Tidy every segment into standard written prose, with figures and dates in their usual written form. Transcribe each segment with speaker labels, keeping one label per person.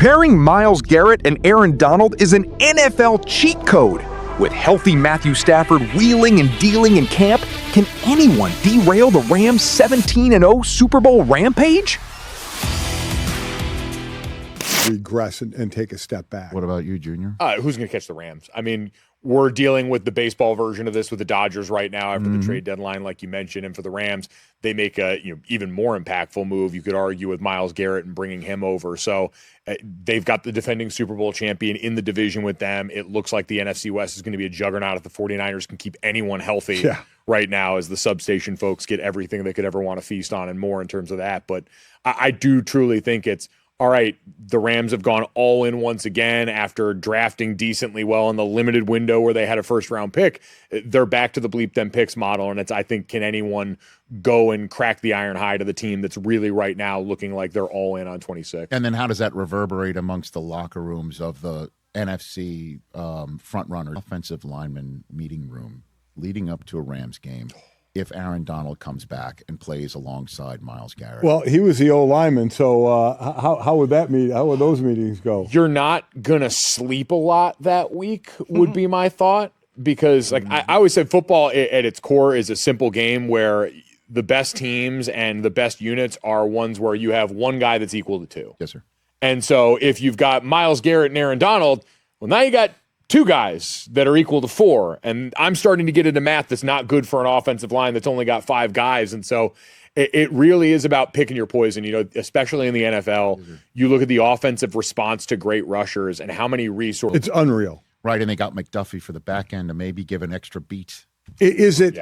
Speaker 1: Pairing Myles Garrett and Aaron Donald is an NFL cheat code. With healthy Matthew Stafford wheeling and dealing in camp, can anyone derail the Rams' 17-0 Super Bowl rampage?
Speaker 2: Regress and take a step back.
Speaker 3: What about you, Junior?
Speaker 4: Who's going to catch the Rams? I mean, we're dealing with the baseball version of this with the Dodgers right now after the trade deadline, like you mentioned. And for the Rams, they make a even more impactful move, you could argue, with Myles Garrett and bringing him over. So they've got the defending Super Bowl champion in the division with them. It looks like the NFC West is going to be a juggernaut if the 49ers can keep anyone healthy right now, as the substation folks get everything they could ever want to feast on and more in terms of that. But I do truly think it's, all right, the Rams have gone all in once again after drafting decently well in the limited window where they had a first-round pick. They're back to the bleep them picks model, and it's, I think, can anyone go and crack the iron hide of the team that's really right now looking like they're all in on 26?
Speaker 3: And then how does that reverberate amongst the locker rooms of the NFC front-runner offensive lineman meeting room leading up to a Rams game if Aaron Donald comes back and plays alongside Myles Garrett?
Speaker 2: Well, he was the old lineman, so how would that meet? How would those meetings go?
Speaker 4: You're not gonna sleep a lot that week, would be my thought, because like I always said, football at its core is a simple game where the best teams and the best units are ones where you have one guy that's equal to two.
Speaker 3: Yes, sir.
Speaker 4: And so if you've got Myles Garrett and Aaron Donald, well, now you got two guys that are equal to four. And I'm starting to get into math that's not good for an offensive line that's only got five guys. And so it really is about picking your poison, especially in the NFL. You look at the offensive response to great rushers and how many resources.
Speaker 2: It's unreal.
Speaker 3: Right, and they got McDuffie for the back end to maybe give an extra beat.
Speaker 2: Is it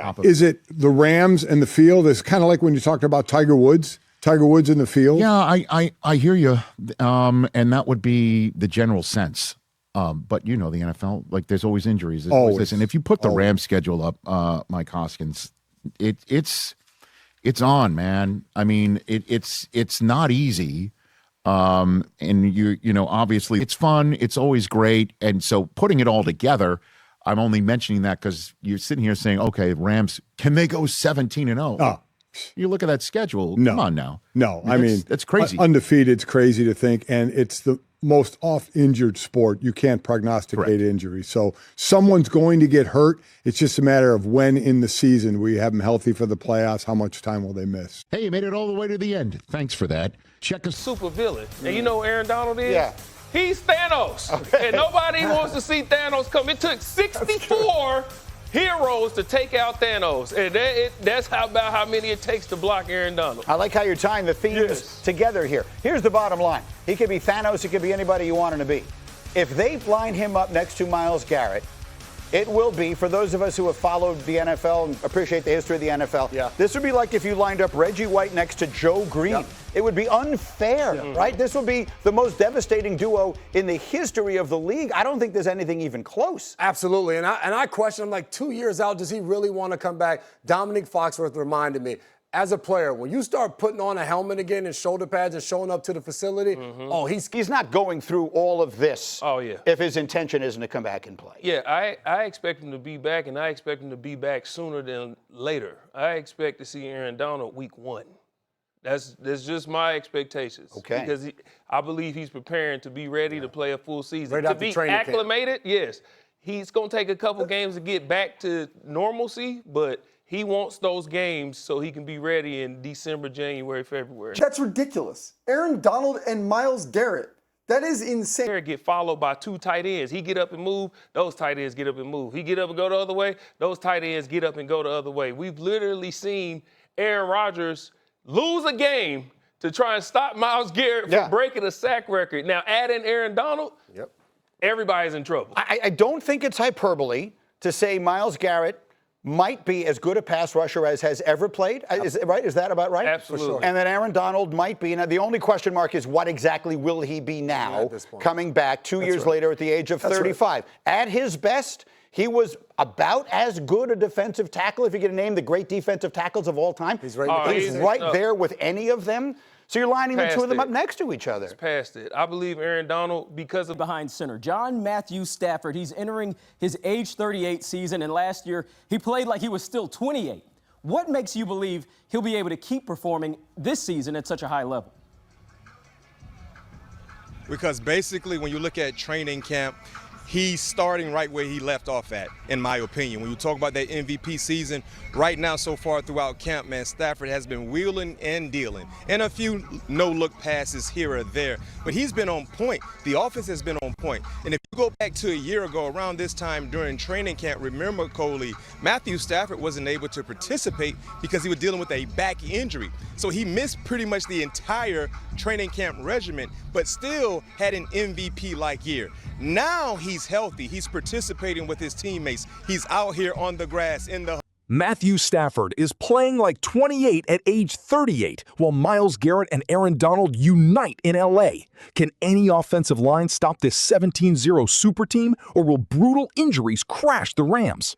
Speaker 2: the Rams and the field? It's kind of like when you talked about Tiger Woods in the field.
Speaker 3: Yeah, I hear you, and that would be the general sense. But the NFL, like, there's always injuries. There's always this. And if you put the Rams schedule up, Mike Hoskins, it's on, man. I mean, it's not easy. And obviously it's fun. It's always great. And so putting it all together, I'm only mentioning that because you're sitting here saying, okay, Rams, can they go 17-0?
Speaker 2: Oh.
Speaker 3: You look at that schedule.
Speaker 2: No.
Speaker 3: Come on now.
Speaker 2: No, I mean,
Speaker 3: that's crazy.
Speaker 2: Undefeated is crazy to think, and it's the most oft-injured sport. You can't prognosticate injury. So someone's going to get hurt. It's just a matter of when in the season we have them healthy for the playoffs. How much time will they miss?
Speaker 3: Hey, you made it all the way to the end. Thanks for that. Check us.
Speaker 5: Super villain. And you know who Aaron Donald is?
Speaker 6: Yeah.
Speaker 5: He's Thanos. Okay. And nobody wants to see Thanos come. It took 64 heroes to take out Thanos. And that's about how many it takes to block Aaron Donald.
Speaker 6: I like how you're tying the themes together here. Here's the bottom line. He could be Thanos. He could be anybody you want him to be. If they line him up next to Myles Garrett, it will be, for those of us who have followed the NFL and appreciate the history of the NFL, this would be like if you lined up Reggie White next to Joe Green. Yep. It would be unfair, right? This would be the most devastating duo in the history of the league. I don't think there's anything even close.
Speaker 7: Absolutely. And I question him, like, 2 years out, does he really want to come back? Dominique Foxworth reminded me, as a player, when you start putting on a helmet again and shoulder pads and showing up to the facility,
Speaker 6: he's not going through all of this.
Speaker 5: Oh, yeah.
Speaker 6: If his intention isn't to come back and play.
Speaker 5: Yeah, I expect him to be back, and I expect him to be back sooner than later. I expect to see Aaron Donald week 1. That's just my expectations.
Speaker 6: Okay.
Speaker 5: Because I believe he's preparing to be ready to play a full season.
Speaker 7: Right
Speaker 5: to
Speaker 7: after
Speaker 5: be
Speaker 7: training camp.
Speaker 5: acclimated, yes. He's going to take a couple games to get back to normalcy, but he wants those games so he can be ready in December, January, February.
Speaker 8: That's ridiculous. Aaron Donald and Myles Garrett. That is insane.
Speaker 5: Garrett get followed by 2 tight ends. He get up and move, those tight ends get up and move. He get up and go the other way, those tight ends get up and go the other way. We've literally seen Aaron Rodgers lose a game to try and stop Myles Garrett from breaking a sack record. Now, add in Aaron Donald, everybody's in trouble.
Speaker 6: I don't think it's hyperbole to say Myles Garrett might be as good a pass rusher as has ever played. Is that about right?
Speaker 5: Absolutely.
Speaker 6: For sure. And then Aaron Donald might be. Now, the only question mark is what exactly will he be now, coming back 2 years later at the age of 35. At his best, he was about as good a defensive tackle, if you get to name the great defensive tackles of all time. He's right there with any of them. So you're lining the two of them up next to each other.
Speaker 5: It's past it. I believe Aaron Donald, because of
Speaker 9: behind center, John Matthew Stafford. He's entering his age 38 season, and last year he played like he was still 28. What makes you believe he'll be able to keep performing this season at such a high level?
Speaker 10: because basically when you look at training camp, he's starting right where he left off at, in my opinion. When you talk about that MVP season, right now so far throughout camp, man, Stafford has been wheeling and dealing. And a few no-look passes here or there. But he's been on point. The offense has been on point. And if you go back to a year ago, around this time during training camp, remember, Coley, Matthew Stafford wasn't able to participate because he was dealing with a back injury. So he missed pretty much the entire training camp regimen, but still had an MVP-like year. Now he's healthy. He's participating with his teammates. He's out here on the grass in the...
Speaker 1: Matthew Stafford is playing like 28 at age 38, while Myles Garrett and Aaron Donald unite in LA. Can any offensive line stop this 17-0 super team, or will brutal injuries crash the Rams?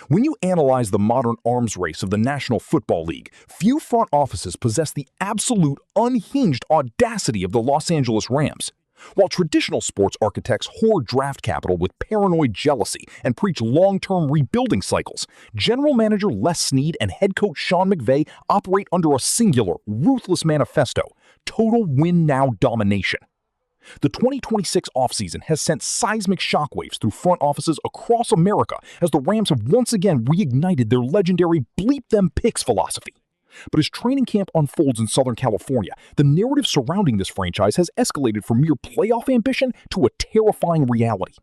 Speaker 1: When you analyze the modern arms race of the National Football League, few front offices possess the absolute unhinged audacity of the Los Angeles Rams. While traditional sports architects hoard draft capital with paranoid jealousy and preach long-term rebuilding cycles, General Manager Les Snead and head coach Sean McVay operate under a singular, ruthless manifesto: total win-now domination. The 2026 offseason has sent seismic shockwaves through front offices across America as the Rams have once again reignited their legendary bleep them picks philosophy. But as training camp unfolds in Southern California, the narrative surrounding this franchise has escalated from mere playoff ambition to a terrifying reality.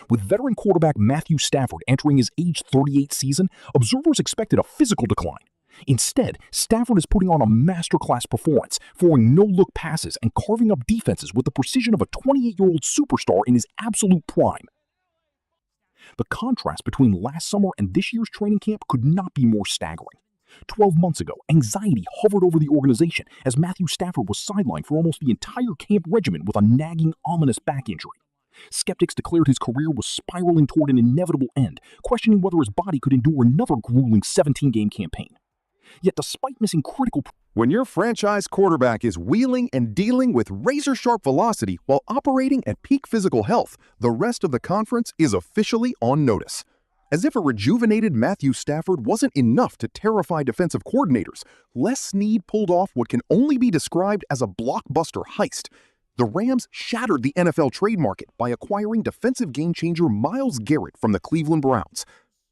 Speaker 1: With veteran quarterback Matthew Stafford entering his age 38 season, observers expected a physical decline. Instead, Stafford is putting on a masterclass performance, throwing no-look passes and carving up defenses with the precision of a 28-year-old superstar in his absolute prime. The contrast between last summer and this year's training camp could not be more staggering. 12 months ago, anxiety hovered over the organization as Matthew Stafford was sidelined for almost the entire camp regimen with a nagging, ominous back injury. Skeptics declared his career was spiraling toward an inevitable end, questioning whether his body could endure another grueling 17-game campaign. Yet despite missing critical...
Speaker 11: When your franchise quarterback is wheeling and dealing with razor-sharp velocity while operating at peak physical health, the rest of the conference is officially on notice. As if a rejuvenated Matthew Stafford wasn't enough to terrify defensive coordinators, Les Snead pulled off what can only be described as a blockbuster heist. The Rams shattered the NFL trade market by acquiring defensive game-changer Myles Garrett from the Cleveland Browns.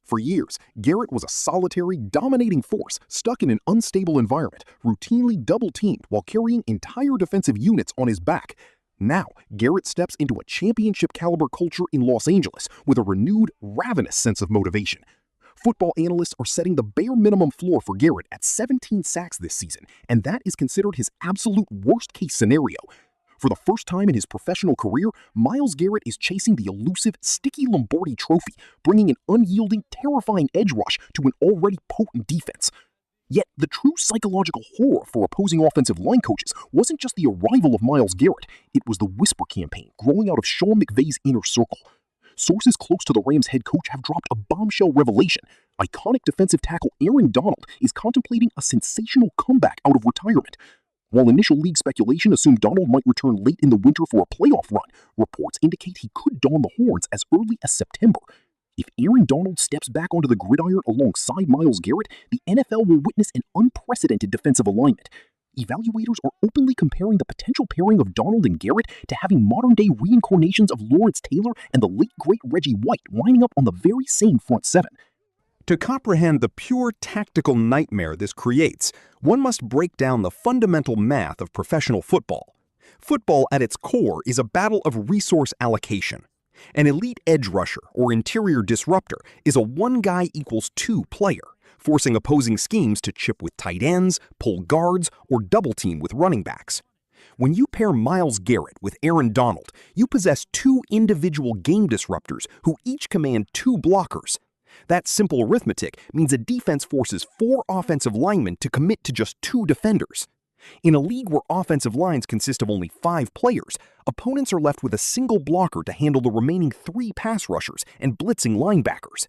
Speaker 11: For years, Garrett was a solitary, dominating force stuck in an unstable environment, routinely double-teamed while carrying entire defensive units on his back. Now, Garrett steps into a championship-caliber culture in Los Angeles with a renewed, ravenous sense of motivation. Football analysts are setting the bare minimum floor for Garrett at 17 sacks this season, and that is considered his absolute worst-case scenario. For the first time in his professional career, Myles Garrett is chasing the elusive, sticky Lombardi trophy, bringing an unyielding, terrifying edge rush to an already potent defense. Yet, the true psychological horror for opposing offensive line coaches wasn't just the arrival of Myles Garrett, it was the whisper campaign growing out of Sean McVay's inner circle. Sources close to the Rams head coach have dropped a bombshell revelation. Iconic defensive tackle Aaron Donald is contemplating a sensational comeback out of retirement. While initial league speculation assumed Donald might return late in the winter for a playoff run, reports indicate he could don the horns as early as September. If Aaron Donald steps back onto the gridiron alongside Myles Garrett, the NFL will witness an unprecedented defensive alignment. Evaluators are openly comparing the potential pairing of Donald and Garrett to having modern-day reincarnations of Lawrence Taylor and the late great Reggie White lining up on the very same front seven. To comprehend the pure tactical nightmare this creates, one must break down the fundamental math of professional football. Football at its core is a battle of resource allocation. An elite edge rusher or interior disruptor is a one guy equals two player, forcing opposing schemes to chip with tight ends, pull guards, or double team with running backs. When you pair Myles Garrett with Aaron Donald, you possess two individual game disruptors who each command two blockers. That simple arithmetic means a defense forces 4 offensive linemen to commit to just 2 defenders. In a league where offensive lines consist of only 5 players, opponents are left with a single blocker to handle the remaining 3 pass rushers and blitzing linebackers.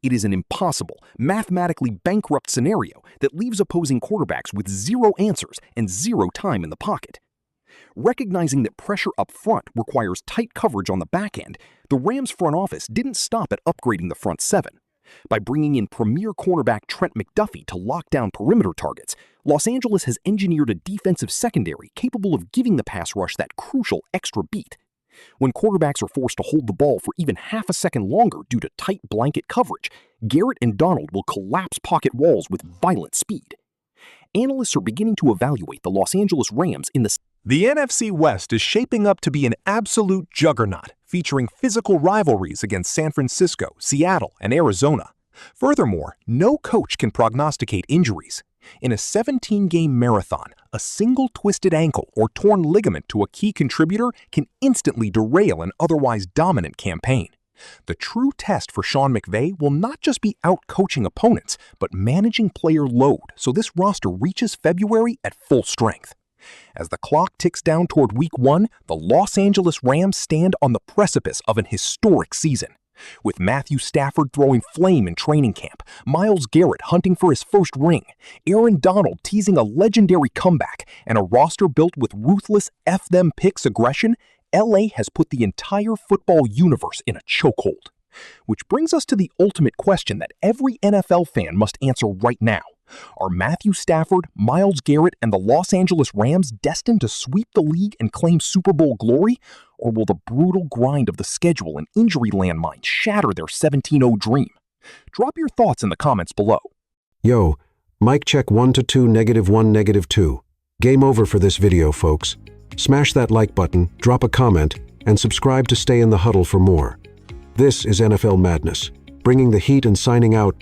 Speaker 11: It is an impossible, mathematically bankrupt scenario that leaves opposing quarterbacks with 0 answers and 0 time in the pocket. Recognizing that pressure up front requires tight coverage on the back end, the Rams front office didn't stop at upgrading the front 7. By bringing in premier cornerback Trent McDuffie to lock down perimeter targets, Los Angeles has engineered a defensive secondary capable of giving the pass rush that crucial extra beat. When quarterbacks are forced to hold the ball for even half a second longer due to tight blanket coverage, Garrett and Donald will collapse pocket walls with violent speed. Analysts are beginning to evaluate the Los Angeles Rams in the
Speaker 12: NFC West is shaping up to be an absolute juggernaut, featuring physical rivalries against San Francisco, Seattle, and Arizona. Furthermore, no coach can prognosticate injuries. In a 17-game marathon, a single twisted ankle or torn ligament to a key contributor can instantly derail an otherwise dominant campaign. The true test for Sean McVay will not just be out-coaching opponents, but managing player load so this roster reaches February at full strength. As the clock ticks down toward Week 1, the Los Angeles Rams stand on the precipice of an historic season. With Matthew Stafford throwing flame in training camp, Myles Garrett hunting for his first ring, Aaron Donald teasing a legendary comeback, and a roster built with ruthless F-them-picks aggression, LA has put the entire football universe in a chokehold. Which brings us to the ultimate question that every NFL fan must answer right now. Are Matthew Stafford, Myles Garrett, and the Los Angeles Rams destined to sweep the league and claim Super Bowl glory? Or will the brutal grind of the schedule and injury landmine shatter their 17-0 dream? Drop your thoughts in the comments below.
Speaker 13: Yo, mic check 1 to 2, -1, -2. Game over for this video, folks. Smash that like button, drop a comment, and subscribe to stay in the huddle for more. This is NFL Madness, bringing the heat and signing out.